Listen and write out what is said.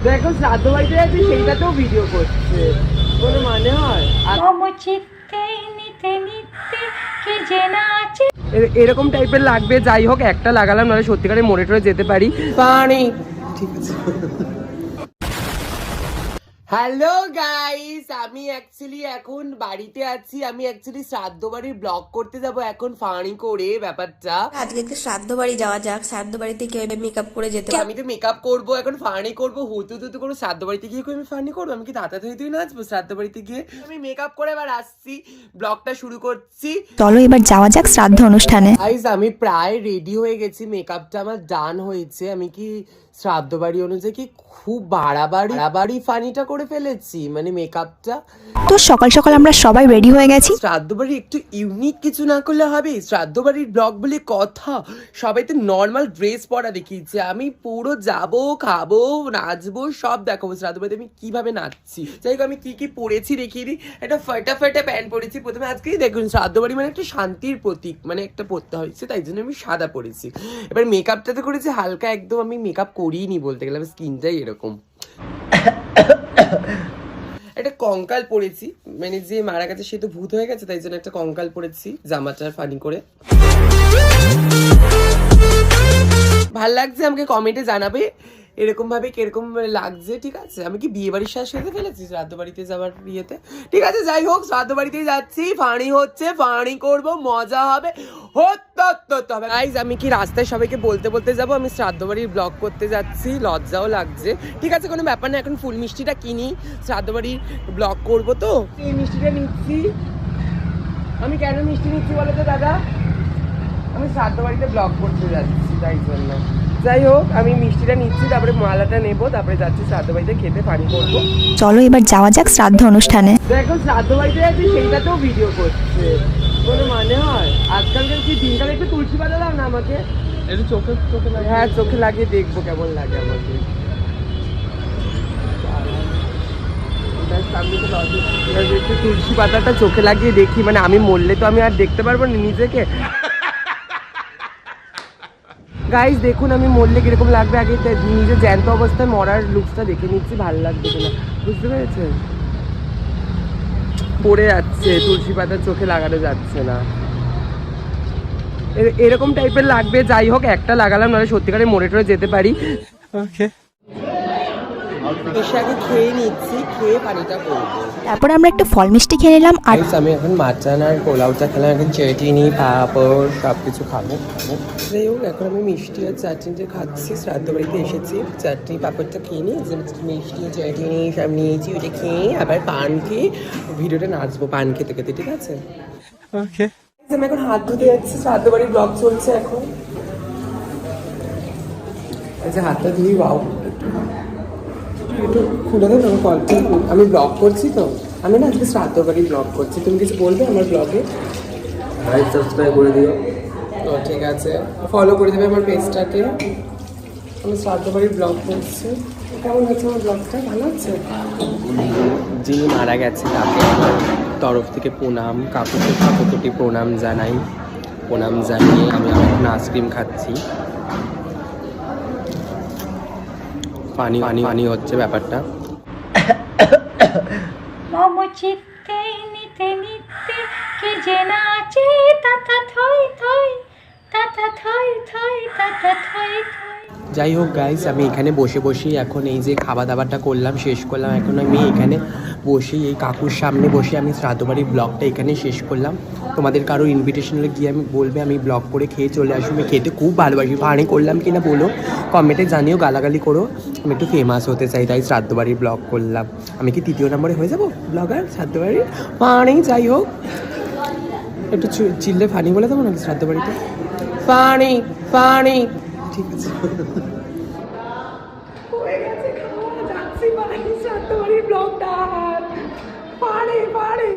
দেখো শ্রাদ্ধ বাড়িতে যাচ্ছে সেইটাতেও ভিডিও করছে, কোনো মানে হয়? এরকম টাইপের লাগবে, যাই হোক একটা লাগালাম, নাহলে সত্যিকারে মোড়ে টোড়ে যেতে পারি। পানি ঠিক আছে। হ্যালো গাইস, আমি অ্যাকচুয়ালি এখন বাড়িতে আছি। আমি অ্যাকচুয়ালি শ্রাদ্ধ বাড়ির ব্লগ করতে যাব এখন, ফানি করে ব্যাপারটা। আজকে একটু শ্রাদ্ধ বাড়ি যাওয়া যাক, শ্রাদ্ধ বাড়িতে কেউ মেকআপ করে যেতে। আমি তো মেকআপ করবো এখন, ফানি করবো, হুতু তুতু করবো। শ্রাদ্ধ বাড়িতে গিয়ে আমি ফানি করবো? আমি কি দাঁতা ধরে তুই নাচবো শ্রাদ্ধ বাড়িতে গিয়ে? আমি মেকআপ করে এবার আসছি, ব্লগটা শুরু করছি। চলো এবার যাওয়া যাক শ্রাদ্ধ অনুষ্ঠানে। গাইস আমি প্রায় রেডি হয়ে গেছি, মেকআপটা আমার ডান হয়েছে। আমি কি শ্রাদ্ধ বাড়ি অনুযায়ী কি খুব বাড়াবাড়ি ফানিটা করে ফেলেছি, মানে মেকআপটা। তো সকাল সকাল আমরা সবাই রেডি হয়ে গেছি। শ্রাদ্ধ বাড়ি একটু ইউনিক কিছু না করলে হবে? শ্রাদ্ধ বাড়ির ব্লগ বলে কথা, সবাই তো নর্মাল ড্রেস পরা দেখিয়েছে, আমি পুরো যাবো, খাবো, নাচবো, সব দেখাবো। শ্রাদ্ধ বাড়িতে আমি কিভাবে নাচছি, যাই হোক আমি কি কি পরেছি দেখিয়ে দিই। একটা ফাটা প্যান্ট পরেছি প্রথমে। আজকেই দেখুন শ্রাদ্ধ বাড়ি মানে একটা শান্তির প্রতীক, মানে একটা পরতে হয়েছে, তাই জন্য আমি সাদা পরেছি। এবার মেকআপটা তো করেছি হালকা একদম, আমি মেকআপ করিনি বলতে গেলে, আমার স্কিনটাই এরকম। একটা কঙ্কাল পরেছি, মানে যে মারা গেছে সে তো ভূত হয়ে গেছে, তাই জন্য একটা কঙ্কাল পরেছি, জামাটার ফানি করে। ভাল লাগছে? আমাকে কমেন্টে জানাবে এরকম ভাবে কিরকম লাগছে, ঠিক আছে? আমি কি বিয়ে বাড়ির শ্বাস খেতে ফেলেছি শ্রাদ্ধ বাড়িতে যাওয়ার বিয়েতে? ঠিক আছে, যাই হোক শ্রাদ্ধ বাড়িতেই যাচ্ছি, ফানি হচ্ছে, ফানি করবো, মজা হবে, হবে। গাইস আমি কি রাস্তায় সবাইকে বলতে যাবো আমি শ্রাদ্ধ বাড়ির ব্লগ করতে যাচ্ছি? লজ্জাও লাগছে। ঠিক আছে, কোনো ব্যাপার না, এখন ফুল মিষ্টিটা কিনি, শ্রাদ্ধ বাড়ির ব্লগ করবো তো। এই মিষ্টিটা নিচ্ছি আমি। কেন মিষ্টি নিচ্ছি বলো তো দাদা? আমি শ্রাদ্ধ বাড়িতে ব্লগ করতে যাচ্ছি, তাই জন্য। যাই হোক আমি মিষ্টিটা নিচ্ছি, তারপরে মালাটা নেবো, তারপরে যাচ্ছি শ্রাদ্ধ বাড়িতে খেতে, পানি করবো। চলো এবার যাওয়া যাক শ্রাদ্ধ অনুষ্ঠানে। দেখো শ্রাদ্ধ বাড়িতে যাচ্ছি সেইটাতেও ভিডিও করছে, কোনো মানে হয়? আজকালকার কি দিনকাল, একটু তুলসী পাতা দাও না আমাকে, একটু চোখে লাগে। হ্যাঁ চোখে লাগিয়ে দেখবো কেমন লাগে আমাকে। একটু তুলসী পাতাটা চোখে লাগিয়ে দেখি, মানে আমি মরলে তো আমি আর দেখতে পারবো না নিজেকে। গাইস দেখুন আমি মরলে কিরকম লাগবে, আগে নিজের জ্যান্ত অবস্থায় মরার লুকসটা দেখে নিচ্ছি, ভালো লাগবে কিনা, বুঝতে পেরেছেন? পড়ে যাচ্ছে, তুলসী পাতা চোখে লাগানো যাচ্ছে না, এরকম টাইপের লাগবে। যাই হোক একটা লাগালাম, নাহলে সত্যিকারে মোড়ে টোড়ে যেতে পারি। ওকে এসে আগে খেয়ে নিচ্ছি, খেয়ে পানিটা করবো। তারপর আমরা একটু ফল মিষ্টি খেয়ে নিলাম। আর আমি এখন মাচান আর পোলাওটা খেলাম, এখন চাটনি পাঁপড় সব কিছু খাবো। যাই হোক এখন আমি মিষ্টি আর চাটনিটা খাচ্ছি, শ্রাদ্ধ বাড়িতে এসেছি, চাটনি পাঁপড়টা খেয়ে নিই, মিষ্টি চাটনি সব নিয়েছি, ওইটা খেয়ে আবার পান খেয়ে ভিডিওটা নাচবো পান খেতে খেতে, ঠিক আছে? ওকে আমি এখন হাত ধুতে যাচ্ছি, শ্রাদ্ধ বাড়ির ব্লগ চলছে এখন। আচ্ছা হাতটা ধুই, বাও একটু খুলে দেবো আমি কলটা, আমি ব্লগ করছি তো, আমি না আজকে শ্রাদ্ধ বাড়ির ব্লগ করছি। তুমি কিছু বলবে আমার ব্লগে? লাইক সাবস্ক্রাইব করে দিও। তো ঠিক আছে, ফলো করে দেবে আমার পেজটাকে। আমি শ্রাদ্ধ বাড়ির ব্লগ করছি। কেমন হচ্ছে আমার ব্লগটা? ভালো হচ্ছে? যিনি মারা গেছে তাকে আমার তরফ থেকে প্রণাম, কাকুকে কোটি প্রণাম জানাই। প্রণাম জানিয়ে আমি এখন আইসক্রিম খাচ্ছি, পানি পানি পানি হচ্ছে ব্যাপারটা। মম চিত্তে নিতে নিতে কে যে নাচে তাতা থই থই, তাতা থই থই, তাতা থই থই। যাই হোক গাইস আমি এখানে বসে বসেই এখন এই যে খাওয়া দাওয়াটা করলাম, শেষ করলাম, এখন আমি এখানে বসেই এই কাকুর সামনে বসে আমি শ্রাদ্ধ বাড়ির ব্লগটা এখানে শেষ করলাম। তোমাদের কারো ইনভিটেশন হলে গিয়ে আমি বলবে, আমি ব্লগ করে খেয়ে চলে আসবো। আমি খেতে খুব ভালোবাসি, পানি করলাম কিনা বলো কমেন্টে জানিও, গালাগালি করো। আমি একটু ফেমাস হতে চাই, তাই শ্রাদ্ধ বাড়ির ব্লগ করলাম। আমি কি 3য় নম্বরে হয়ে যাবো ব্লগার শ্রাদ্ধ বাড়ির? পানি যাই হোক একটু চিল্লে ফানি বলে দেবো নাকি শ্রাদ্ধ বাড়িতে? পানি পানি ঠিক আছে। হয়ে গেছে খাওয়া, যাচ্ছি বাড়ি, শ্রাদ্ধ বাড়ির ব্লগটা। পারে